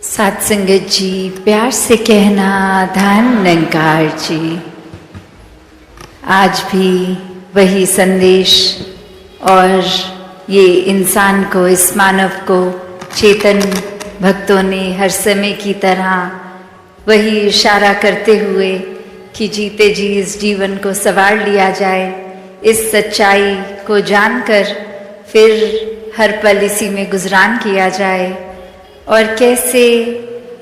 साथ संगत जी, प्यार से कहना धन निरंकार जी। आज भी वही संदेश और ये इंसान को, इस मानव को चेतन भक्तों ने हर समय की तरह वही इशारा करते हुए कि जीते जी इस जीवन को संवार लिया जाए, इस सच्चाई को जानकर फिर हर पल इसी में गुजरान किया जाए। और कैसे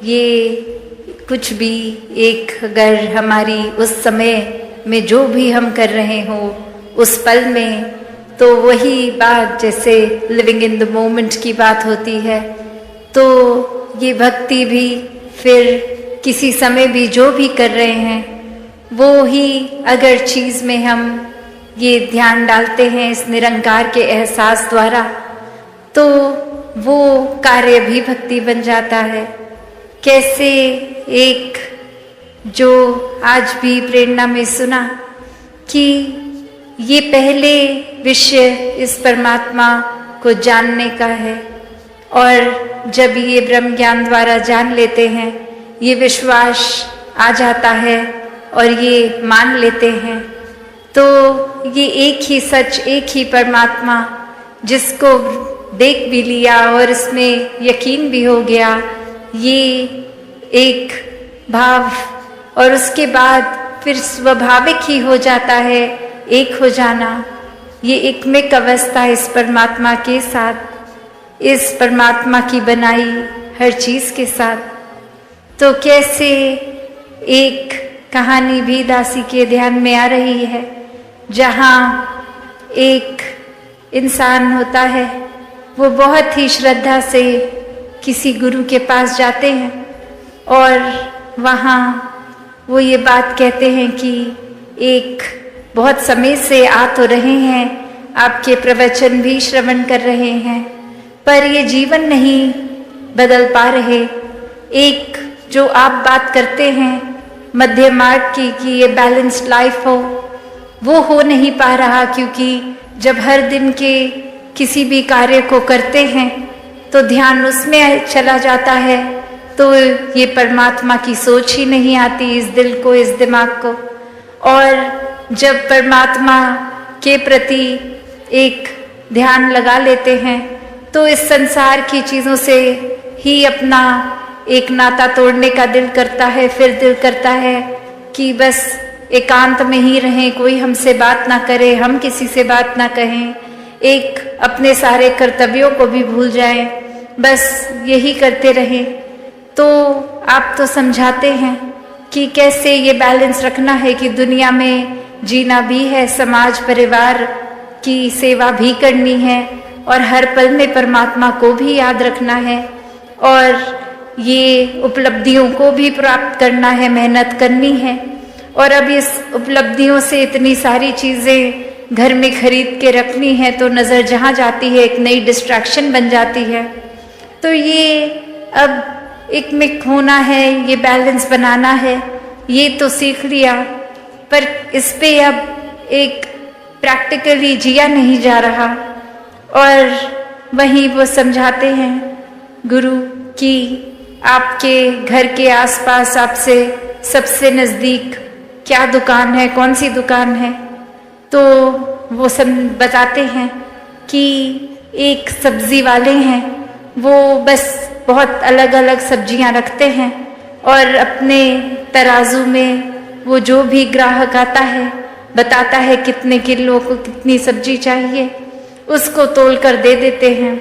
ये कुछ भी एक, अगर हमारी उस समय में जो भी हम कर रहे हो उस पल में, तो वही बात जैसे लिविंग इन द मोमेंट की बात होती है, तो ये भक्ति भी फिर किसी समय भी जो भी कर रहे हैं वो ही अगर चीज़ में हम ये ध्यान डालते हैं इस निरंकार के एहसास द्वारा, तो वो कार्य भी भक्ति बन जाता है। कैसे एक जो आज भी प्रेरणा में सुना कि ये पहले विषय इस परमात्मा को जानने का है, और जब ये ब्रह्म ज्ञान द्वारा जान लेते हैं, ये विश्वास आ जाता है और ये मान लेते हैं, तो ये एक ही सच, एक ही परमात्मा जिसको देख भी लिया और इसमें यकीन भी हो गया, ये एक भाव, और उसके बाद फिर स्वाभाविक ही हो जाता है एक हो जाना। ये एकमिक अवस्था इस परमात्मा के साथ, इस परमात्मा की बनाई हर चीज़ के साथ। तो कैसे एक कहानी भी दासी के ध्यान में आ रही है, जहाँ एक इंसान होता है, वो बहुत ही श्रद्धा से किसी गुरु के पास जाते हैं और वहाँ वो ये बात कहते हैं कि एक बहुत समय से आ तो रहे हैं, आपके प्रवचन भी श्रवण कर रहे हैं, पर ये जीवन नहीं बदल पा रहे। एक जो आप बात करते हैं मध्य मार्ग की कि ये बैलेंस्ड लाइफ वो हो नहीं पा रहा, क्योंकि जब हर दिन के किसी भी कार्य को करते हैं तो ध्यान उसमें चला जाता है, तो ये परमात्मा की सोच ही नहीं आती इस दिल को, इस दिमाग को। और जब परमात्मा के प्रति एक ध्यान लगा लेते हैं तो इस संसार की चीज़ों से ही अपना एक नाता तोड़ने का दिल करता है। फिर दिल करता है कि बस एकांत में ही रहें, कोई हमसे बात ना करे, हम किसी से बात ना कहें, एक अपने सारे कर्तव्यों को भी भूल जाएं, बस यही करते रहें। तो आप तो समझाते हैं कि कैसे ये बैलेंस रखना है कि दुनिया में जीना भी है, समाज परिवार की सेवा भी करनी है, और हर पल में परमात्मा को भी याद रखना है, और ये उपलब्धियों को भी प्राप्त करना है, मेहनत करनी है। और अब इस उपलब्धियों से इतनी सारी चीज़ें घर में खरीद के रखनी है, तो नज़र जहाँ जाती है एक नई डिस्ट्रैक्शन बन जाती है। तो ये अब एक मिक होना है, ये बैलेंस बनाना है, ये तो सीख लिया, पर इस पे अब एक प्रैक्टिकली जिया नहीं जा रहा। और वहीं वो समझाते हैं गुरु कि आपके घर के आसपास आपसे सबसे नज़दीक क्या दुकान है, कौन सी दुकान है, तो वो सब बताते हैं कि एक सब्जी वाले हैं, वो बस बहुत अलग अलग सब्जियां रखते हैं, और अपने तराजू में वो जो भी ग्राहक आता है बताता है कितने किलो को कितनी सब्जी चाहिए, उसको तोल कर दे देते हैं।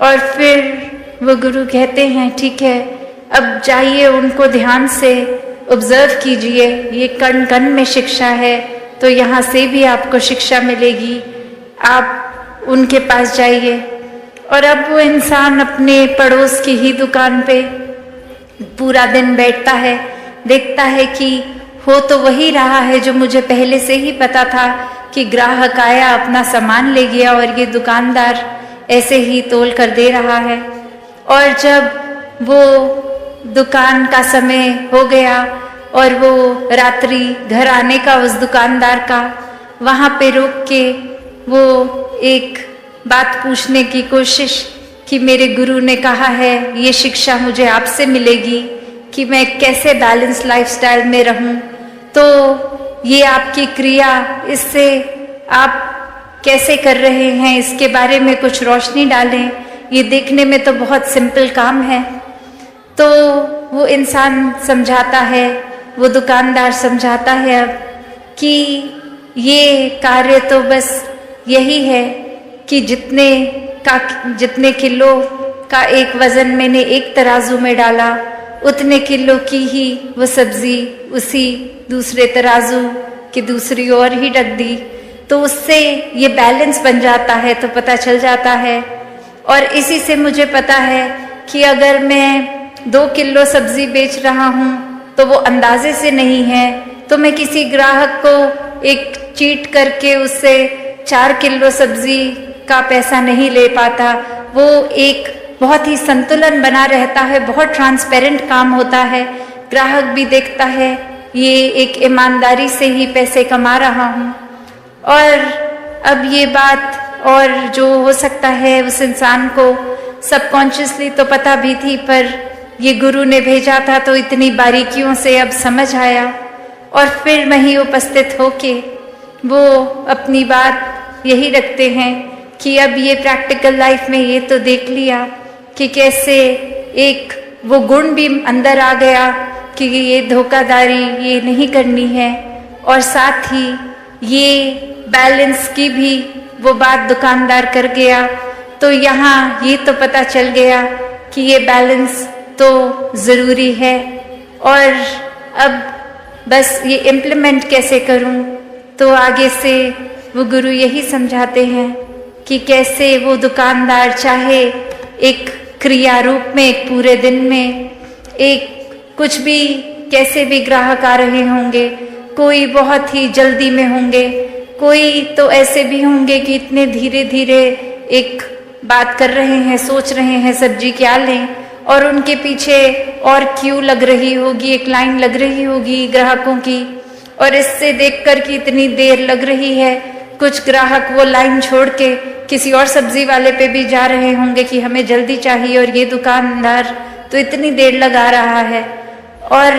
और फिर वो गुरु कहते हैं ठीक है, अब जाइए उनको ध्यान से ऑब्जर्व कीजिए, ये कण कण में शिक्षा है, तो यहाँ से भी आपको शिक्षा मिलेगी, आप उनके पास जाइए। और अब वो इंसान अपने पड़ोस की ही दुकान पे पूरा दिन बैठता है, देखता है कि हो तो वही रहा है जो मुझे पहले से ही पता था, कि ग्राहक आया अपना सामान ले गया और ये दुकानदार ऐसे ही तोल कर दे रहा है। और जब वो दुकान का समय हो गया और वो रात्रि घर आने का उस दुकानदार का, वहाँ पे रुक के वो एक बात पूछने की कोशिश कि मेरे गुरु ने कहा है, ये शिक्षा मुझे आपसे मिलेगी कि मैं कैसे बैलेंस लाइफस्टाइल में रहूं। तो ये आपकी क्रिया, इससे आप कैसे कर रहे हैं इसके बारे में कुछ रोशनी डालें। ये देखने में तो बहुत सिंपल काम है। तो वो इंसान समझाता है, वो दुकानदार समझाता है अब कि ये कार्य तो बस यही है कि जितने किलो का एक वजन मैंने एक तराजू में डाला, उतने किलो की ही वो सब्जी उसी दूसरे तराजू की दूसरी ओर ही रख दी। तो उससे ये बैलेंस बन जाता है, तो पता चल जाता है। और इसी से मुझे पता है कि अगर मैं 2 किलो सब्जी बेच रहा हूँ तो वो अंदाजे से नहीं है, तो मैं किसी ग्राहक को एक चीट करके उससे 4 किलो सब्जी का पैसा नहीं ले पाता। वो एक बहुत ही संतुलन बना रहता है, बहुत ट्रांसपेरेंट काम होता है। ग्राहक भी देखता है ये एक ईमानदारी से ही पैसे कमा रहा हूँ। और अब ये बात, और जो हो सकता है उस इंसान को सबकॉन्शियसली तो पता भी थी, पर ये गुरु ने भेजा था तो इतनी बारीकियों से अब समझ आया। और फिर वहीं उपस्थित होके वो अपनी बात यही रखते हैं कि अब ये प्रैक्टिकल लाइफ में ये तो देख लिया कि कैसे एक वो गुण भी अंदर आ गया कि ये धोखाधड़ी ये नहीं करनी है, और साथ ही ये बैलेंस की भी वो बात दुकानदार कर गया। तो यहाँ ये तो पता चल गया कि ये बैलेंस तो ज़रूरी है, और अब बस ये इम्प्लीमेंट कैसे करूँ। तो आगे से वो गुरु यही समझाते हैं कि कैसे वो दुकानदार चाहे एक क्रिया रूप में, एक पूरे दिन में, एक कुछ भी कैसे भी ग्राहक आ रहे होंगे, कोई बहुत ही जल्दी में होंगे, कोई तो ऐसे भी होंगे कि इतने धीरे धीरे एक बात कर रहे हैं, सोच रहे हैं सब्जी क्या लें, और उनके पीछे और क्यू लग रही होगी, एक लाइन लग रही होगी ग्राहकों की। और इससे देखकर कि इतनी देर लग रही है, कुछ ग्राहक वो लाइन छोड़ के किसी और सब्जी वाले पे भी जा रहे होंगे कि हमें जल्दी चाहिए, और ये दुकानदार तो इतनी देर लगा रहा है। और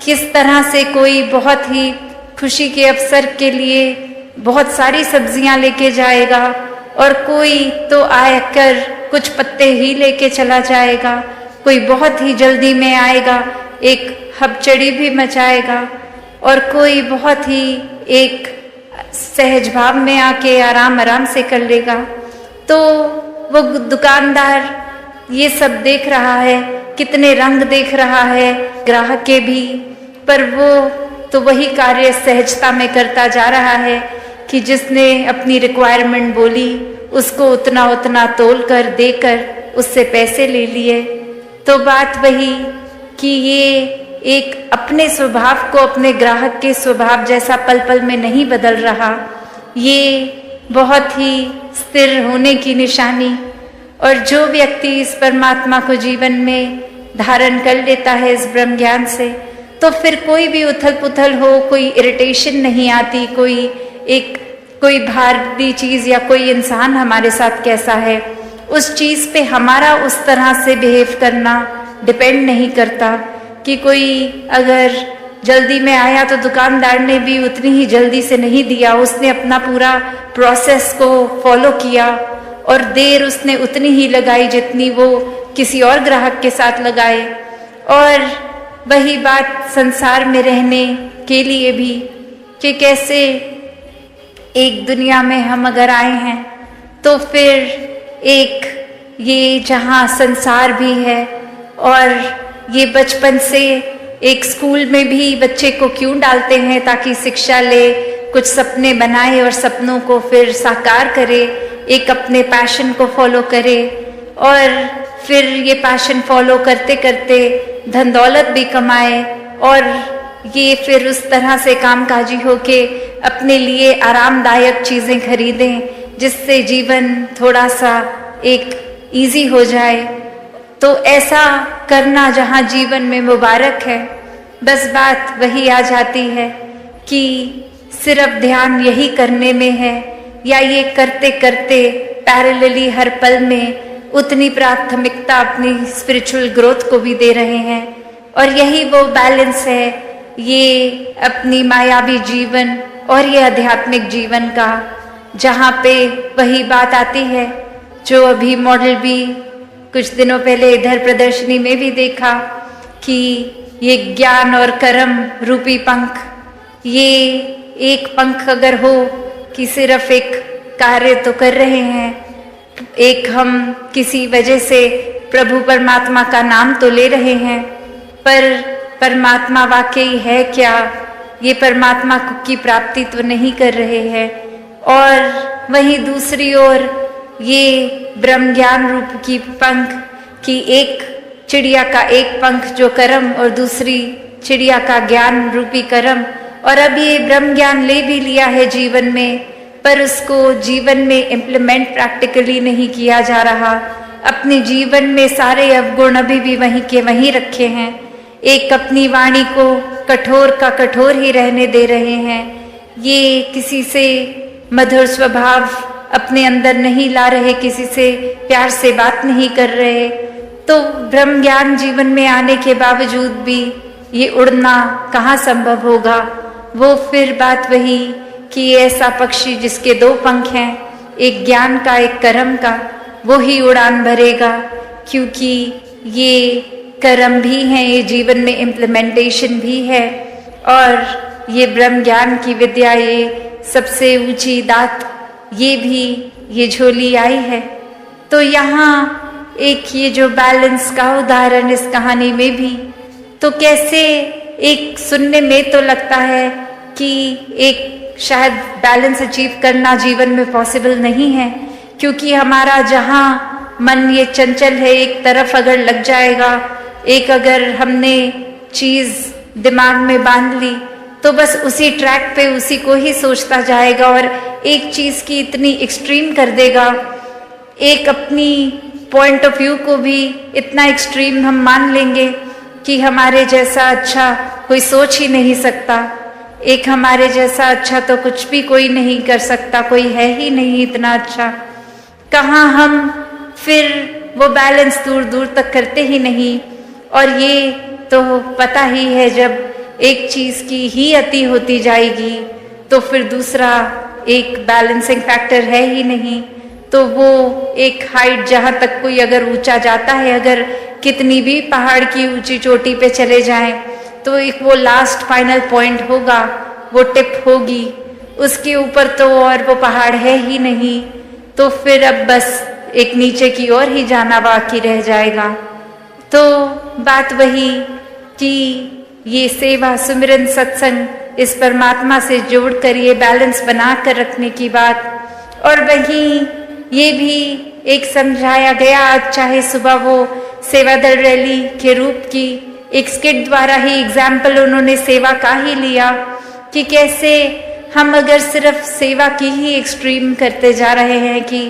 किस तरह से कोई बहुत ही खुशी के अवसर के लिए बहुत सारी सब्जियां लेके जाएगा, और कोई तो आकर कुछ पत्ते ही लेके चला जाएगा, कोई बहुत ही जल्दी में आएगा, एक हबचड़ी भी मचाएगा, और कोई बहुत ही एक सहज भाव में आके आराम आराम से कर लेगा। तो वो दुकानदार ये सब देख रहा है, कितने रंग देख रहा है ग्राहक के भी, पर वो तो वही कार्य सहजता में करता जा रहा है कि जिसने अपनी रिक्वायरमेंट बोली उसको उतना उतना तोल कर देकर उससे पैसे ले लिए। तो बात वही कि ये एक अपने स्वभाव को अपने ग्राहक के स्वभाव जैसा पल पल में नहीं बदल रहा, ये बहुत ही स्थिर होने की निशानी। और जो व्यक्ति इस परमात्मा को जीवन में धारण कर लेता है इस ब्रह्म ज्ञान से, तो फिर कोई भी उथल पुथल हो, कोई इरिटेशन नहीं आती, कोई भारी चीज़ या कोई इंसान हमारे साथ कैसा है, उस चीज़ पे हमारा उस तरह से बिहेव करना डिपेंड नहीं करता। कि कोई अगर जल्दी में आया तो दुकानदार ने भी उतनी ही जल्दी से नहीं दिया, उसने अपना पूरा प्रोसेस को फॉलो किया, और देर उसने उतनी ही लगाई जितनी वो किसी और ग्राहक के साथ लगाए। और वही बात संसार में रहने के लिए भी, कि कैसे एक दुनिया में हम अगर आए हैं तो फिर एक ये जहाँ संसार भी है, और ये बचपन से एक स्कूल में भी बच्चे को क्यों डालते हैं, ताकि शिक्षा ले, कुछ सपने बनाए और सपनों को फिर साकार करे, एक अपने पैशन को फॉलो करे, और फिर ये पैशन फॉलो करते करते धन दौलत भी कमाए, और ये फिर उस तरह से कामकाजी होके अपने लिए आरामदायक चीज़ें खरीदें जिससे जीवन थोड़ा सा एक इजी हो जाए। तो ऐसा करना जहाँ जीवन में मुबारक है, बस बात वही आ जाती है कि सिर्फ ध्यान यही करने में है, या ये करते करते पैरेलली हर पल में उतनी प्राथमिकता अपनी स्पिरिचुअल ग्रोथ को भी दे रहे हैं। और यही वो बैलेंस है, ये अपनी मायावी जीवन और ये आध्यात्मिक जीवन का, जहाँ पे वही बात आती है जो अभी मॉडल भी कुछ दिनों पहले इधर प्रदर्शनी में भी देखा कि ये ज्ञान और कर्म रूपी पंख, ये एक पंख अगर हो कि सिर्फ एक कार्य तो कर रहे हैं, एक हम किसी वजह से प्रभु परमात्मा का नाम तो ले रहे हैं, पर परमात्मा वाकई है क्या, ये परमात्मा की प्राप्ति तो नहीं कर रहे हैं। और वहीं दूसरी ओर ये ब्रह्म ज्ञान रूप की पंख की एक चिड़िया का एक पंख जो कर्म और दूसरी चिड़िया का ज्ञान रूपी कर्म, और अब ये ब्रह्म ज्ञान ले भी लिया है जीवन में, पर उसको जीवन में इम्प्लीमेंट प्रैक्टिकली नहीं किया जा रहा। अपने जीवन में सारे अवगुण अभी भी वहीं के वहीं रखे हैं। एक अपनी वाणी को कठोर का कठोर ही रहने दे रहे हैं। ये किसी से मधुर स्वभाव अपने अंदर नहीं ला रहे, किसी से प्यार से बात नहीं कर रहे। तो ब्रह्म ज्ञान जीवन में आने के बावजूद भी ये उड़ना कहाँ संभव होगा। वो फिर बात वही कि ऐसा पक्षी जिसके दो पंख हैं, एक ज्ञान का एक कर्म का, वो ही उड़ान भरेगा, क्योंकि ये कर्म भी हैं, ये जीवन में इम्प्लीमेंटेशन भी है। और ये ब्रह्म ज्ञान की विद्या, ये सबसे ऊंची दात, ये भी ये झोली आई है। तो यहाँ एक ये जो बैलेंस का उदाहरण इस कहानी में भी, तो कैसे एक सुनने में तो लगता है कि एक शायद बैलेंस अचीव करना जीवन में पॉसिबल नहीं है, क्योंकि हमारा जहाँ मन ये चंचल है, एक तरफ अगर लग जाएगा, एक अगर हमने चीज दिमाग में बांध ली तो बस उसी ट्रैक पे उसी को ही सोचता जाएगा और एक चीज की इतनी एक्सट्रीम कर देगा। एक अपनी पॉइंट ऑफ व्यू को भी इतना एक्सट्रीम हम मान लेंगे कि हमारे जैसा अच्छा कोई सोच ही नहीं सकता, एक हमारे जैसा अच्छा तो कुछ भी कोई नहीं कर सकता, कोई है ही नहीं इतना अच्छा। कहाँ हम फिर वो बैलेंस दूर दूर तक करते ही नहीं। और ये तो पता ही है, जब एक चीज की ही अति होती जाएगी तो फिर दूसरा एक बैलेंसिंग फैक्टर है ही नहीं। तो वो एक हाइट जहाँ तक कोई अगर ऊंचा जाता है, अगर कितनी भी पहाड़ की ऊंची चोटी पे चले जाएं, तो एक वो लास्ट फाइनल पॉइंट होगा, वो टिप होगी, उसके ऊपर तो और वो पहाड़ है ही नहीं। तो फिर अब बस एक नीचे की ओर ही जाना बाकी रह जाएगा। तो बात वही कि ये सेवा, सुमिरन, सत्संग, इस परमात्मा से जोड़कर ये बैलेंस बना कर रखने की बात। और वहीं ये भी एक समझाया गया, आज चाहे सुबह वो सेवा दल रैली के रूप की एक स्किट द्वारा ही एग्जाम्पल उन्होंने सेवा का ही लिया कि कैसे हम अगर सिर्फ सेवा की ही एक्सट्रीम करते जा रहे हैं कि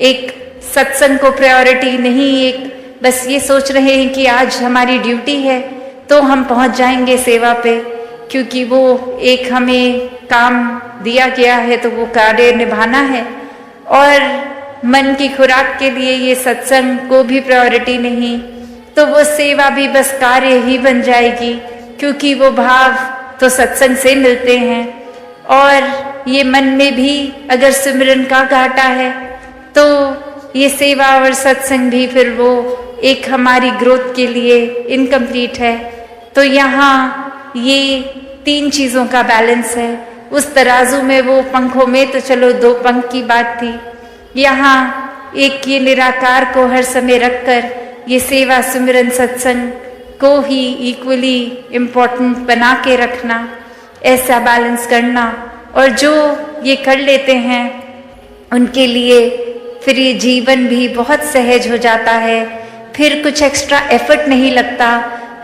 एक सत्संग को प्रायोरिटी नहीं, एक बस ये सोच रहे हैं कि आज हमारी ड्यूटी है तो हम पहुंच जाएंगे सेवा पे, क्योंकि वो एक हमें काम दिया गया है तो वो कार्य निभाना है। और मन की खुराक के लिए ये सत्संग को भी प्रायोरिटी नहीं, तो वो सेवा भी बस कार्य ही बन जाएगी, क्योंकि वो भाव तो सत्संग से मिलते हैं। और ये मन में भी अगर सिमरन का घाटा है तो ये सेवा और सत्संग भी फिर वो एक हमारी ग्रोथ के लिए इनकम्प्लीट है। तो यहाँ ये तीन चीजों का बैलेंस है। उस तराजू में वो पंखों में तो चलो दो पंख की बात थी, यहाँ एक ये निराकार को हर समय रखकर ये सेवा, सुमिरन, सत्संग को ही इक्वली इम्पोर्टेंट बना के रखना, ऐसा बैलेंस करना। और जो ये कर लेते हैं उनके लिए फिर ये जीवन भी बहुत सहज हो जाता है, फिर कुछ एक्स्ट्रा एफर्ट नहीं लगता।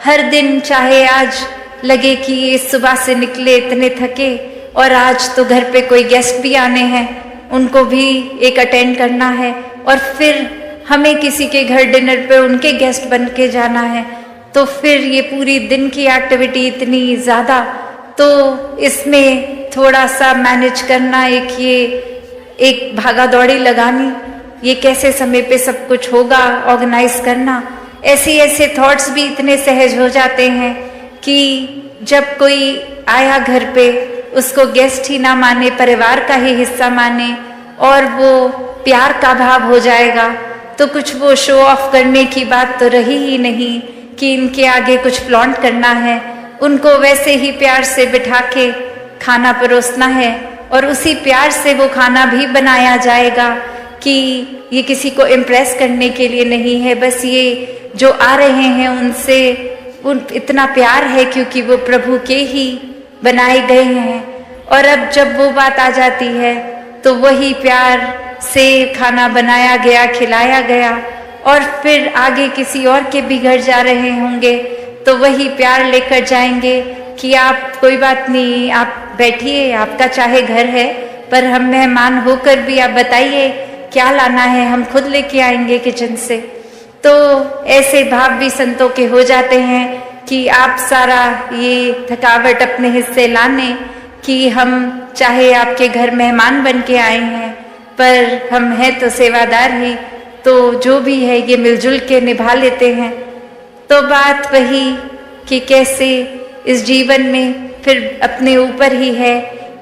हर दिन चाहे आज लगे कि ये सुबह से निकले इतने थके और आज तो घर पे कोई गेस्ट भी आने हैं, उनको भी एक अटेंड करना है, और फिर हमें किसी के घर डिनर पे उनके गेस्ट बन के जाना है, तो फिर ये पूरी दिन की एक्टिविटी इतनी ज़्यादा, तो इसमें थोड़ा सा मैनेज करना, एक ये एक भागा दौड़ी लगानी, ये कैसे समय पे सब कुछ होगा, ऑर्गेनाइज करना, ऐसे थॉट्स भी इतने सहज हो जाते हैं कि जब कोई आया घर पे उसको गेस्ट ही ना माने, परिवार का ही हिस्सा माने और वो प्यार का भाव हो जाएगा, तो कुछ वो शो ऑफ करने की बात तो रही ही नहीं कि इनके आगे कुछ फ्लॉन्ट करना है। उनको वैसे ही प्यार से बिठा के खाना परोसना है और उसी प्यार से वो खाना भी बनाया जाएगा कि ये किसी को इम्प्रेस करने के लिए नहीं है, बस ये जो आ रहे हैं उनसे इतना प्यार है क्योंकि वो प्रभु के ही बनाए गए हैं। और अब जब वो बात आ जाती है तो वही प्यार से खाना बनाया गया, खिलाया गया और फिर आगे किसी और के भी घर जा रहे होंगे तो वही प्यार लेकर जाएंगे कि आप कोई बात नहीं, आप बैठिए, आपका चाहे घर है पर हम मेहमान होकर भी आप बताइए क्या लाना है, हम खुद लेके आएंगे किचन से। तो ऐसे भाव भी संतों के हो जाते हैं कि आप सारा ये थकावट अपने हिस्से लाने कि हम चाहे आपके घर मेहमान बन के आए हैं पर हम हैं तो सेवादार ही, तो जो भी है ये मिलजुल के निभा लेते हैं। तो बात वही कि कैसे इस जीवन में फिर अपने ऊपर ही है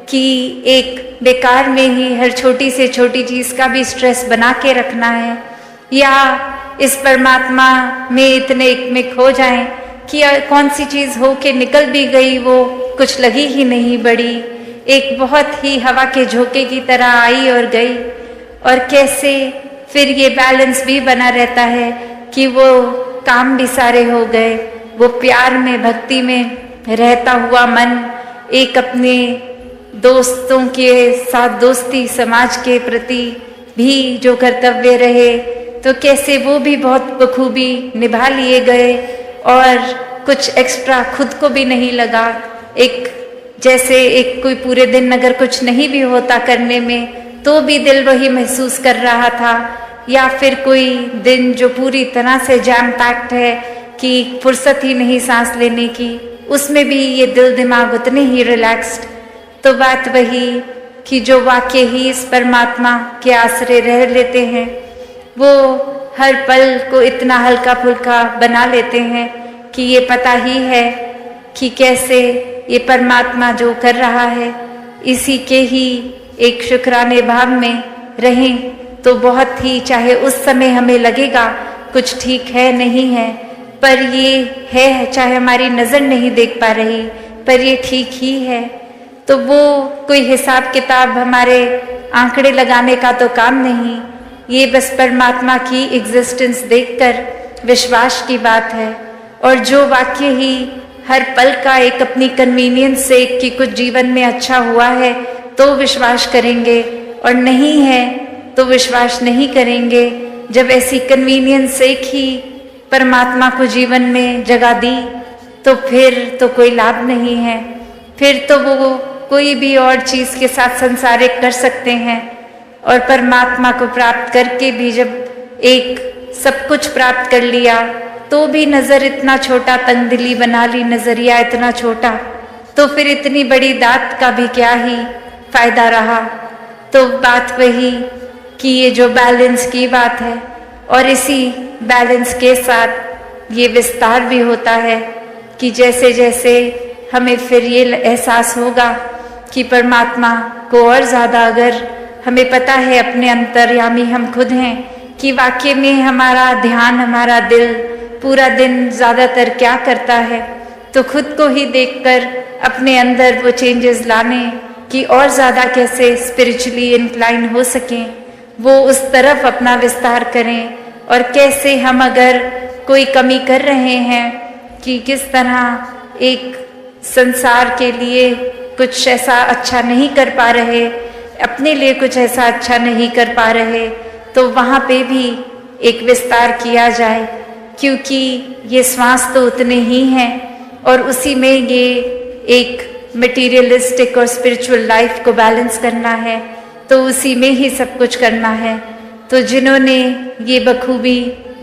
कि एक बेकार में ही हर छोटी से छोटी चीज़ का भी स्ट्रेस बना के रखना है या इस परमात्मा में इतने एक में खो जाएं कि कौन सी चीज़ हो के निकल भी गई वो कुछ लगी ही नहीं बड़ी, एक बहुत ही हवा के झोंके की तरह आई और गई। और कैसे फिर ये बैलेंस भी बना रहता है कि वो काम भी सारे हो गए, वो प्यार में भक्ति में रहता हुआ मन एक अपने दोस्तों के साथ दोस्ती, समाज के प्रति भी जो कर्तव्य रहे तो कैसे वो भी बहुत बखूबी निभा लिए गए और कुछ एक्स्ट्रा खुद को भी नहीं लगा। एक जैसे एक कोई पूरे दिन अगर कुछ नहीं भी होता करने में तो भी दिल वही महसूस कर रहा था, या फिर कोई दिन जो पूरी तरह से जैम पैक्ड है कि फुर्सत ही नहीं सांस लेने की, उसमें भी ये दिल दिमाग उतने ही रिलैक्स्ड। तो बात वही कि जो वाकई ही इस परमात्मा के आश्रय रह लेते हैं वो हर पल को इतना हल्का फुल्का बना लेते हैं कि ये पता ही है कि कैसे ये परमात्मा जो कर रहा है इसी के ही एक शुक्राने भाव में रहें तो बहुत ही, चाहे उस समय हमें लगेगा कुछ ठीक है नहीं है पर ये है, चाहे हमारी नज़र नहीं देख पा रही पर ये ठीक ही है, तो वो कोई हिसाब किताब हमारे आंकड़े लगाने का तो काम नहीं, ये बस परमात्मा की एग्जिस्टेंस देखकर विश्वास की बात है। और जो वाक्य ही हर पल का एक अपनी कन्वीनियंस से कि कुछ जीवन में अच्छा हुआ है तो विश्वास करेंगे और नहीं है तो विश्वास नहीं करेंगे। जब ऐसी कन्वीनियंस से ही परमात्मा को जीवन में जगह दी तो फिर तो कोई लाभ नहीं है, फिर तो वो कोई भी और चीज़ के साथ संसारिक कर सकते हैं। और परमात्मा को प्राप्त करके भी जब एक सब कुछ प्राप्त कर लिया तो भी नज़र इतना छोटा, तंगदिली बना ली, नज़रिया इतना छोटा, तो फिर इतनी बड़ी दात का भी क्या ही फायदा रहा। तो बात वही कि ये जो बैलेंस की बात है और इसी बैलेंस के साथ ये विस्तार भी होता है कि जैसे जैसे हमें फिर ये एहसास होगा कि परमात्मा को और ज़्यादा अगर हमें पता है अपने अंतर्यामी हम खुद हैं कि वाकई में हमारा ध्यान, हमारा दिल पूरा दिन ज़्यादातर क्या करता है, तो खुद को ही देखकर अपने अंदर वो चेंजेस लाने कि और ज़्यादा कैसे स्पिरिचुअली इंक्लाइन हो सकें, वो उस तरफ अपना विस्तार करें। और कैसे हम अगर कोई कमी कर रहे हैं कि किस तरह एक संसार के लिए कुछ ऐसा अच्छा नहीं कर पा रहे, अपने लिए कुछ ऐसा अच्छा नहीं कर पा रहे, तो वहाँ पे भी एक विस्तार किया जाए, क्योंकि ये श्वास तो उतने ही हैं और उसी में ये एक मटेरियलिस्टिक और स्पिरिचुअल लाइफ को बैलेंस करना है, तो उसी में ही सब कुछ करना है। तो जिन्होंने ये बखूबी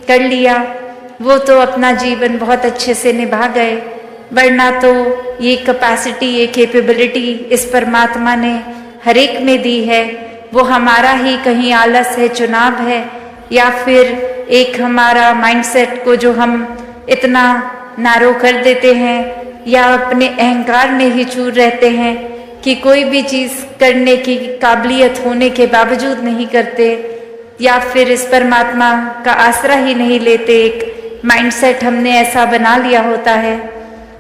कर लिया वो तो अपना जीवन बहुत अच्छे से निभा गए, वरना तो ये कैपेसिटी, ये कैपेबिलिटी इस परमात्मा ने हर एक में दी है वो हमारा ही कहीं आलस है, चुनाव है, या फिर एक हमारा माइंडसेट को जो हम इतना नारो कर देते हैं, या अपने अहंकार में ही चूर रहते हैं कि कोई भी चीज़ करने की काबिलियत होने के बावजूद नहीं करते, या फिर इस परमात्मा का आसरा ही नहीं लेते। एक माइंडसेट हमने ऐसा बना लिया होता है।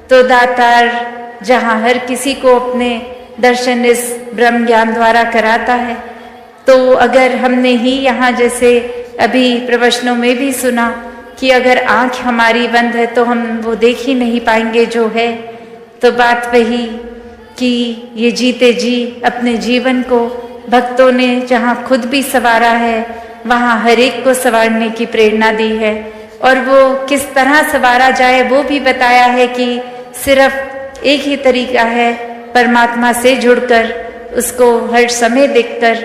तो दातार जहाँ हर किसी को अपने दर्शन इस ब्रह्म ज्ञान द्वारा कराता है, तो अगर हमने ही यहाँ जैसे अभी प्रवचनों में भी सुना कि अगर आँख हमारी बंद है तो हम वो देख ही नहीं पाएंगे जो है, तो बात वही कि ये जीते जी अपने जीवन को भक्तों ने जहाँ खुद भी संवारा है, वहाँ हर एक को संवारने की प्रेरणा दी है। और वो किस तरह संवारा जाए वो भी बताया है कि सिर्फ एक ही तरीका है, परमात्मा से जुड़कर, उसको हर समय देखकर,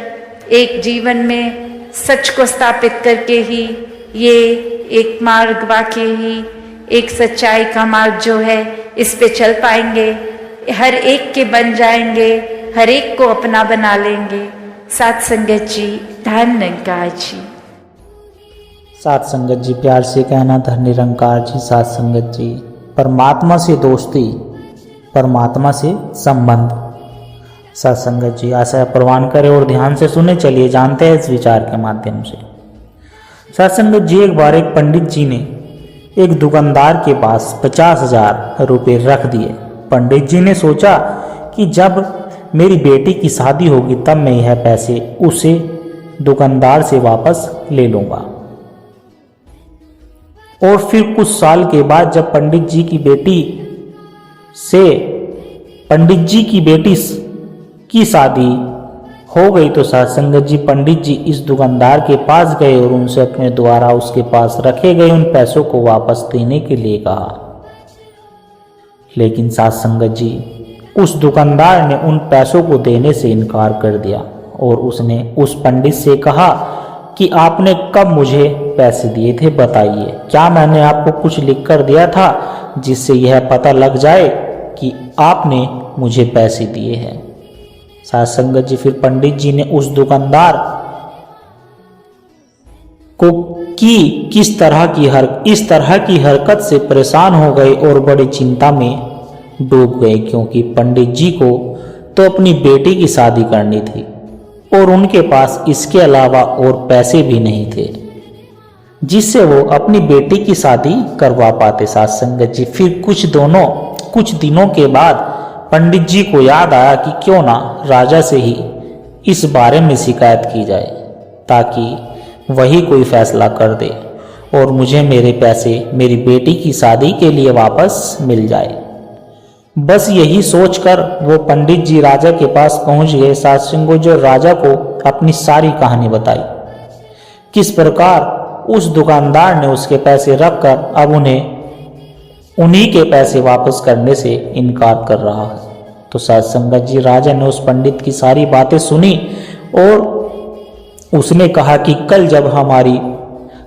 एक जीवन में सच को स्थापित करके ही ये एक मार्ग वाकई ही एक सच्चाई का मार्ग जो है, इस पे चल पाएंगे, हर एक के बन जाएंगे, हर एक को अपना बना लेंगे। सात संगत जी, धन निरंकार जी। सात संगत जी, प्यार से कहना धन निरंकार जी। सात संगत जी, परमात्मा से दोस्ती, परमात्मा से संबंध। सात संगत जी, आशा प्रवान करें और ध्यान से सुने। चलिए जानते हैं इस विचार के माध्यम से। सात संगत जी, एक बार एक पंडित जी ने एक दुकानदार के पास 50,000 रुपये रख दिए। पंडित जी ने सोचा कि जब मेरी बेटी की शादी होगी तब मैं यह पैसे उसे दुकानदार से वापस ले लूंगा। और फिर कुछ साल के बाद जब पंडित जी की बेटी की शादी हो गई तो सात संगत जी, पंडित जी इस दुकानदार के पास गए और उनसे अपने द्वारा उसके पास रखे गए उन पैसों को वापस देने के लिए कहा। लेकिन सात संगत जी, उस दुकानदार ने उन पैसों को देने से इनकार कर दिया और उसने उस पंडित से कहा कि आपने कब मुझे पैसे दिए थे, बताइए। क्या मैंने आपको कुछ लिख कर दिया था जिससे यह पता लग जाए कि आपने मुझे पैसे दिए हैं? सात संगत जी, फिर पंडित जी ने उस दुकानदार को इस तरह की हरकत से परेशान हो गए और बड़ी चिंता में डूब गए, क्योंकि पंडित जी को तो अपनी बेटी की शादी करनी थी और उनके पास इसके अलावा और पैसे भी नहीं थे जिससे वो अपनी बेटी की शादी करवा पाते। सात संगत जी, फिर कुछ दिनों के बाद पंडित जी को याद आया कि क्यों ना राजा से ही इस बारे में शिकायत की जाए ताकि वही कोई फैसला कर दे और मुझे मेरे पैसे मेरी बेटी की शादी के लिए वापस मिल जाए। बस यही सोचकर वो पंडित जी राजा के पास पहुंच गए। सात संगत जी, राजा को अपनी सारी कहानी बताई, किस प्रकार उस दुकानदार ने उसके पैसे रखकर अब उन्हीं के पैसे वापस करने से इनकार कर रहा है। तो सात संगत जी, राजा ने उस पंडित की सारी बातें सुनी और उसने कहा कि कल जब हमारी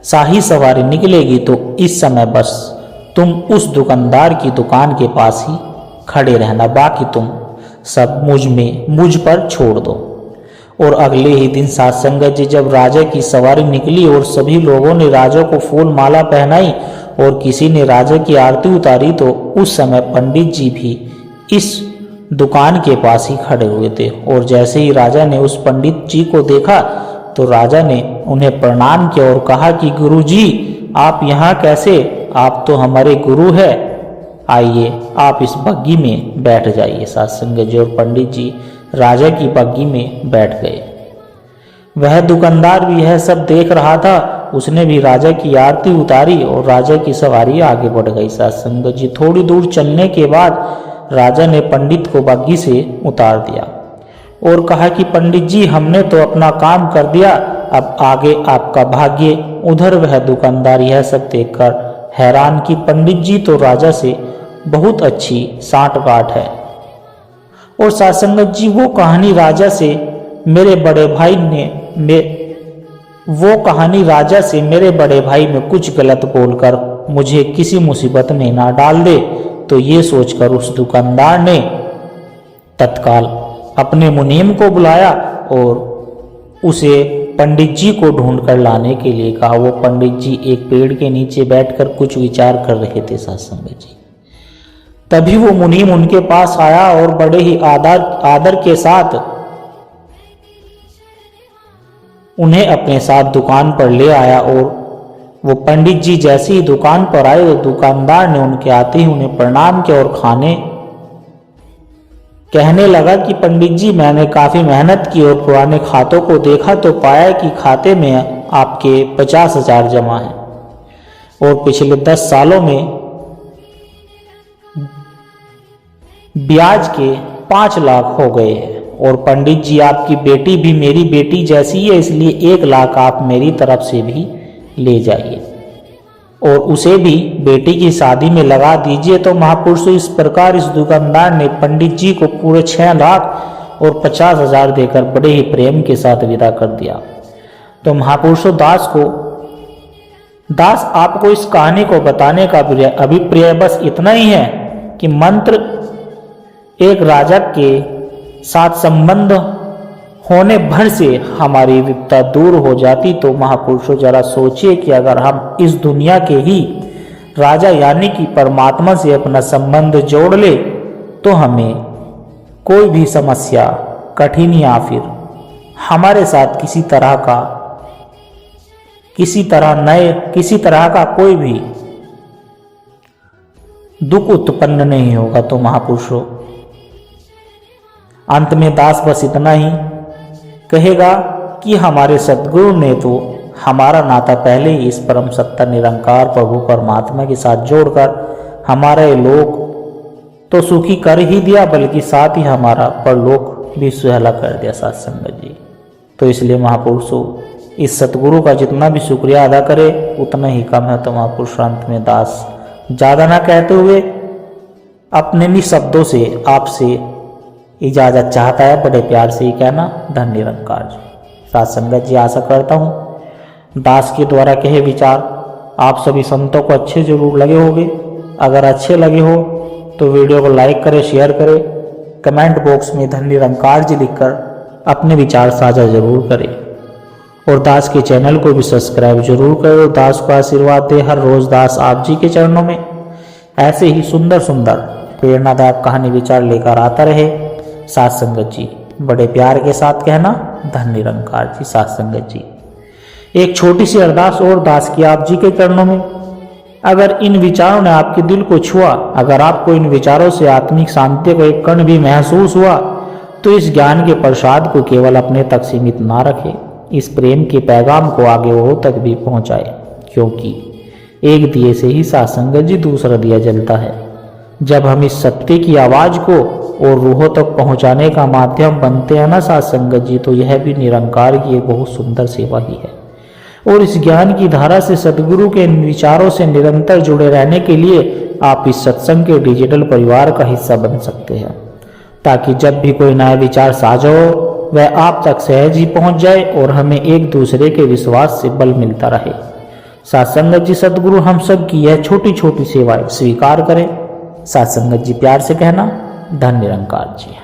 शाही सवारी निकलेगी तो इस समय बस तुम उस दुकानदार की दुकान के पास ही खड़े रहना, बाकी तुम सब मुझ पर छोड़ दो। और अगले ही दिन सात संगत जी, जब राजा की सवारी निकली और सभी लोगों ने राजा को फूल माला पहनाई और किसी ने राजा की आरती उतारी, तो उस समय पंडित जी भी इस दुकान के पास ही खड़े हुए थे। और जैसे ही राजा ने उस पंडित जी को देखा तो राजा ने उन्हें प्रणाम किया और कहा कि गुरुजी, आप यहाँ कैसे? आप तो हमारे गुरु है, आइए आप इस बग्गी में बैठ जाइए। सात संगत जी, और पंडित जी राजा की बग्गी में बैठ गए। वह दुकानदार भी यह सब देख रहा था, उसने भी राजा की आरती उतारी और राजा की सवारी आगे बढ़ गई। सात संगत जी, थोड़ी दूर चलने के बाद राजा ने पंडित को बग्गी से उतार दिया और कहा कि पंडित जी, हमने तो अपना काम कर दिया, अब आगे आपका भाग्य। उधर वह दुकानदार यह सब देखकर हैरान कि पंडित जी तो राजा से बहुत अच्छी सांठ-गांठ है। और सात संगत जी, वो कहानी राजा से मेरे बड़े भाई में कुछ गलत बोलकर मुझे किसी मुसीबत में ना डाल दे। तो ये सोचकर उस दुकानदार ने तत्काल अपने मुनीम को बुलाया और उसे पंडित जी को ढूंढ कर लाने के लिए कहा। वो पंडित जी एक पेड़ के नीचे बैठकर कुछ विचार कर रहे थे साथ संगत जी। तभी वो मुनीम उनके पास आया और बड़े ही आदर के साथ उन्हें अपने साथ दुकान पर ले आया। और वो पंडित जी जैसे ही दुकान पर आए तो दुकानदार ने उनके आते ही उन्हें प्रणाम किया और कहने लगा कि पंडित जी, मैंने काफी मेहनत की और पुराने खातों को देखा तो पाया कि खाते में आपके 50,000 जमा है और पिछले 10 सालों में ब्याज के 5 लाख हो गए हैं। और पंडित जी, आपकी बेटी भी मेरी बेटी जैसी है, इसलिए 1 लाख आप मेरी तरफ से भी ले जाइए और उसे भी बेटी की शादी में लगा दीजिए। तो महापुरुषों, इस प्रकार इस दुकानदार ने पंडित जी को पूरे 6 लाख और 50,000 देकर बड़े ही प्रेम के साथ विदा कर दिया। तो महापुरुषों, दास आपको इस कहानी को बताने का अभिप्राय बस इतना ही है कि मंत्र एक राजा के साथ संबंध होने भर से हमारी विपदा दूर हो जाती। तो महापुरुषों, जरा सोचिए कि अगर हम इस दुनिया के ही राजा यानी कि परमात्मा से अपना संबंध जोड़ ले तो हमें कोई भी समस्या, कठिन या फिर हमारे साथ किसी तरह का कोई भी दुख उत्पन्न नहीं होगा। तो महापुरुषों, अंत में दास बस इतना ही कहेगा कि हमारे सद्गुरु ने तो हमारा नाता पहले ही इस परम सत्ता निरंकार प्रभु परमात्मा के साथ जोड़कर हमारे लोक तो सुखी कर ही दिया, बल्कि साथ ही हमारा परलोक भी सुहला कर दिया साथ संगत जी। तो इसलिए महापुरुषों, इस सतगुरु का जितना भी शुक्रिया अदा करे उतना ही कम है। तो महापुरुष अंत में दास ज्यादा ना कहते हुए अपने भी शब्दों से आपसे इजाजत चाहता है, बड़े प्यार से ही कहना, धन निरंकार जी। साथ संगत जी, आशा करता हूँ दास के द्वारा कहे विचार आप सभी संतों को अच्छे जरूर लगे होंगे। अगर अच्छे लगे हो तो वीडियो को लाइक करें, शेयर करें, कमेंट बॉक्स में धन निरंकार जी लिखकर अपने विचार साझा जरूर करें और दास के चैनल को भी सब्सक्राइब जरूर करें। और दास को आशीर्वाद दे हर रोज दास आप जी के चरणों में ऐसे ही सुंदर सुंदर प्रेरणादायक कहानी विचार लेकर आता रहे। साथ संगत जी, बड़े प्यार के साथ कहना, धन निरंकार जी। साथ संगत जी, एक छोटी सी अरदास और दास की आप जी के चरणों में। अगर इन विचारों ने आपके दिल को छुआ, अगर आपको इन विचारों से आत्मिक शांति का एक कण भी महसूस हुआ, तो इस ज्ञान के प्रसाद को केवल अपने तक सीमित ना रखें, इस प्रेम के पैगाम को आगे और तक भी पहुंचाए, क्योंकि एक दिए से ही साथ संगत जी दूसरा दिया जलता है। जब हम इस सत्य की आवाज को और रूहों तक पहुंचाने का माध्यम बनते हैं ना साथ संगत जी, तो यह भी निरंकार की एक बहुत सुंदर सेवा ही है। और इस ज्ञान की धारा से सदगुरु के इन विचारों से निरंतर जुड़े रहने के लिए आप इस सत्संग के डिजिटल परिवार का हिस्सा बन सकते हैं, ताकि जब भी कोई नया विचार साझा हो वह आप तक सहज ही पहुंच जाए और हमें एक दूसरे के विश्वास से बल मिलता रहे। साथ संगत जी, सदगुरु हम सब की यह छोटी छोटी सेवाएं स्वीकार करें। साथ संगत जी, प्यार से कहना, धन निरंकार जी।